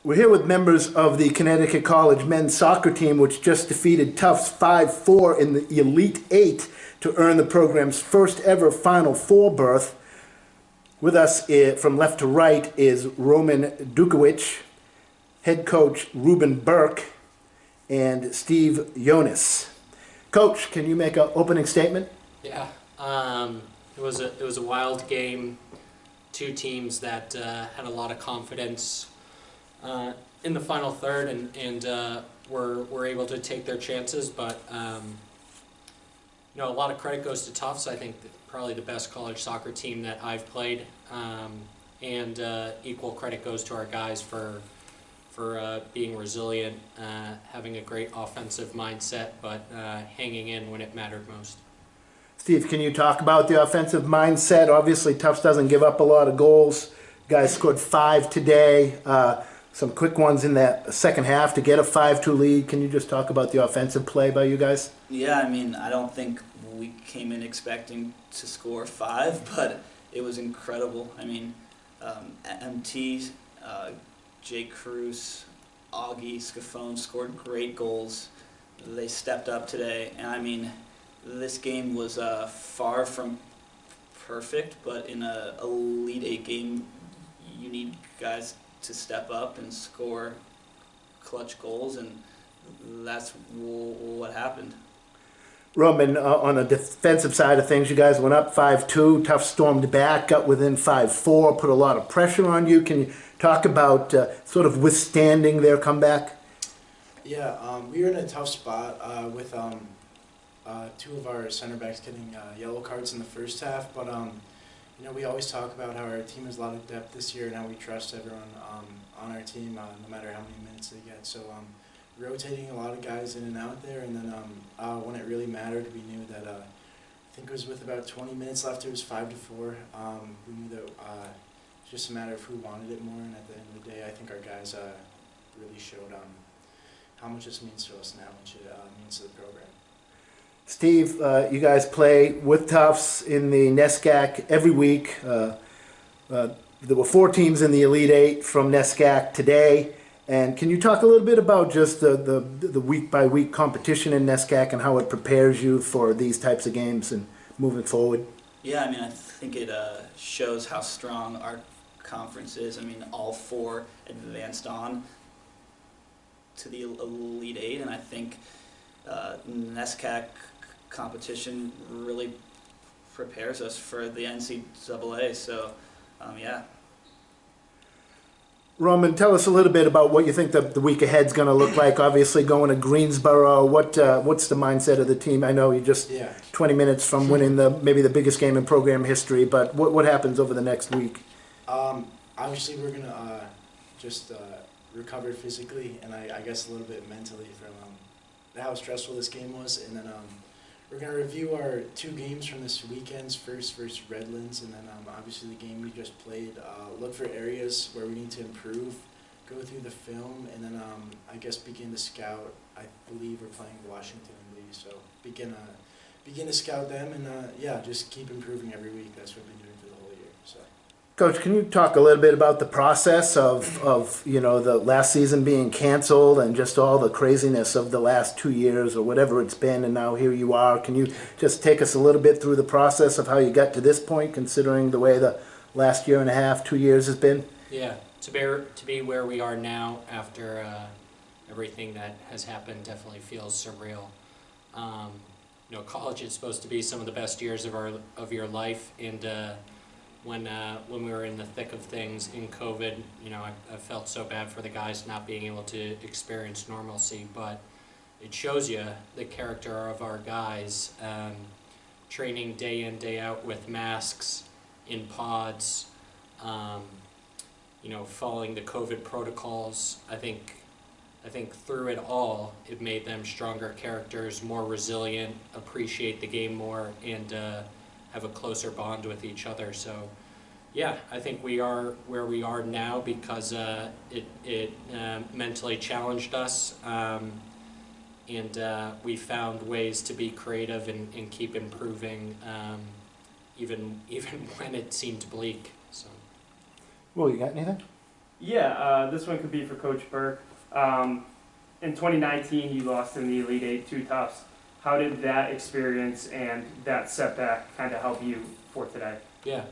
We're here with members of the Connecticut College men's soccer team, which just defeated Tufts 5-4 in the Elite Eight to earn the program's first ever Final Four berth. With us from left to right is Roman Dukowicz, head coach Ruben Burke, and Steve Jonas. Coach, can you make an opening statement? Yeah, it was a wild game. Two teams that had a lot of confidence in the final third, and were able to take their chances. But a lot of credit goes to Tufts. I think probably the best college soccer team that I've played, and equal credit goes to our guys for being resilient, having a great offensive mindset, but hanging in when it mattered most. Steve, can you talk about the offensive mindset? Obviously, Tufts doesn't give up a lot of goals. Guys scored 5 today. Some quick ones in that second half to get a 5-2 lead. Can you just talk about the offensive play by you guys? Yeah, I don't think we came in expecting to score 5, but it was incredible. MT, Jake Cruz, Augie, Scafone scored great goals. They stepped up today, and this game was far from perfect, but in a Elite Eight game, you need guys to step up and score clutch goals, and that's what happened. Roman, on the defensive side of things, you guys went up 5-2. Tufts stormed back, got within 5-4, put a lot of pressure on you. Can you talk about sort of withstanding their comeback? Yeah, we were in a tough spot with two of our center backs getting yellow cards in the first half, but we always talk about how our team has a lot of depth this year and how we trust everyone on our team, no matter how many minutes they get. So rotating a lot of guys in and out there, and then when it really mattered, we knew that I think it was with about 20 minutes left, it was 5-4. We knew that it's just a matter of who wanted it more, and at the end of the day, I think our guys really showed how much this means to us now, and much it means to the program. Steve, you guys play with Tufts in the NESCAC every week. There were 4 teams in the Elite Eight from NESCAC today. And can you talk a little bit about just the week-by-week competition in NESCAC and how it prepares you for these types of games and moving forward? Yeah, I think it shows how strong our conference is. All 4 advanced on to the Elite Eight, and I think NESCAC competition really prepares us for the NCAA. So, yeah. Roman, tell us a little bit about what you think the week ahead's going to look like. Obviously, going to Greensboro. What's the mindset of the team? I know you're just 20 minutes from winning maybe the biggest game in program history, but what happens over the next week? Obviously, we're going to just recover physically and I guess a little bit mentally from how stressful this game was, and then we're going to review our 2 games from this weekend's first versus Redlands, and then obviously the game we just played, look for areas where we need to improve, go through the film, and then I guess begin to scout. I believe we're playing Washington and Lee, so begin to scout them, and just keep improving every week. That's what we've been doing for the whole year. So. Coach, can you talk a little bit about the process of the last season being canceled and just all the craziness of the last 2 years or whatever it's been, and now here you are. Can you just take us a little bit through the process of how you got to this point, considering the way the last year and a half, 2 years has been? Yeah, to be where we are now after everything that has happened definitely feels surreal. College is supposed to be some of the best years of your life, and when we were in the thick of things in COVID, I felt so bad for the guys not being able to experience normalcy, but it shows you the character of our guys, training day in, day out with masks, in pods, following the COVID protocols. I think through it all, it made them stronger characters, more resilient, appreciate the game more, and have a closer bond with each other. So yeah, I think we are where we are now because it mentally challenged us, and we found ways to be creative and keep improving, even when it seemed bleak. So. Well, you got anything? Yeah, this one could be for Coach Burke. In 2019, you lost in the Elite Eight to Tufts. How did that experience and that setback kind of help you for today? Yeah.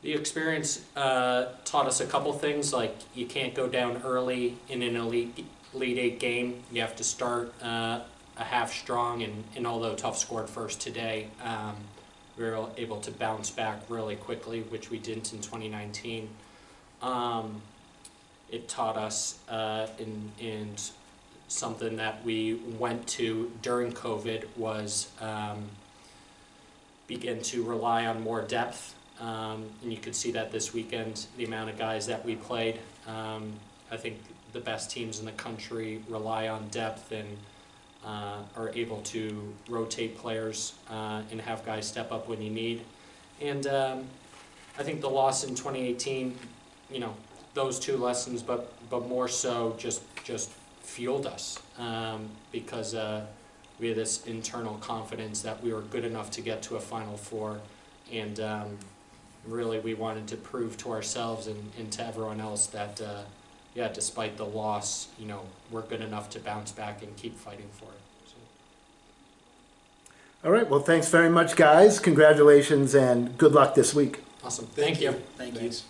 The experience taught us a couple things, like you can't go down early in an Elite Eight game. You have to start a half strong, and although Tufts scored first today, we were able to bounce back really quickly, which we didn't in 2019. It taught us in something that we went to during COVID was begin to rely on more depth. And you could see that this weekend, the amount of guys that we played. I think the best teams in the country rely on depth and are able to rotate players and have guys step up when you need. And I think the loss in 2018, those two lessons, but more so just fueled us because we had this internal confidence that we were good enough to get to a Final Four, and really we wanted to prove to ourselves and to everyone else that despite the loss, we're good enough to bounce back and keep fighting for it. So. All right, well, thanks very much, guys. Congratulations and good luck this week. Awesome. Thank you. Thank you. Thanks.